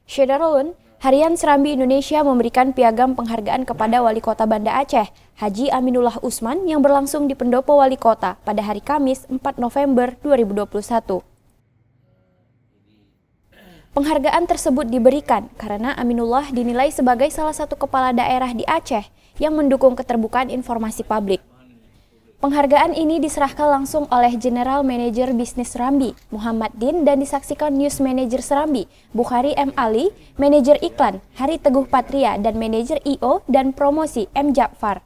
Syederulun, Harian Serambi Indonesia memberikan piagam penghargaan kepada Wali Kota Banda Aceh, Haji Aminullah Usman yang berlangsung di Pendopo Wali Kota pada hari Kamis 4 November 2021. Penghargaan tersebut diberikan karena Aminullah dinilai sebagai salah satu kepala daerah di Aceh yang mendukung keterbukaan informasi publik. Penghargaan ini diserahkan langsung oleh General Manager Bisnis Serambi, Muhammad Din, dan disaksikan News Manager Serambi, Bukhari M. Ali, Manajer Iklan, Hari Teguh Patria, dan Manajer I.O. dan Promosi M. Ja'far.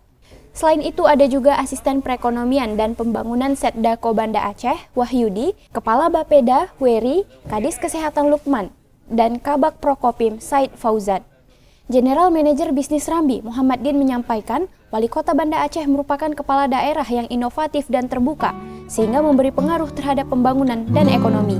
Selain itu ada juga Asisten Perekonomian dan Pembangunan Setdako Banda Aceh, Wahyudi, Kepala Bapeda, Weri, Kadis Kesehatan Lukman, dan Kabak Prokopim, Said Fauzan. General Manager Bisnis Serambi, Muhammad Din menyampaikan, Wali Kota Banda Aceh merupakan kepala daerah yang inovatif dan terbuka, sehingga memberi pengaruh terhadap pembangunan dan ekonomi.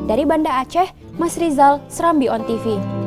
Dari Banda Aceh, Mas Rizal, Serambi On TV.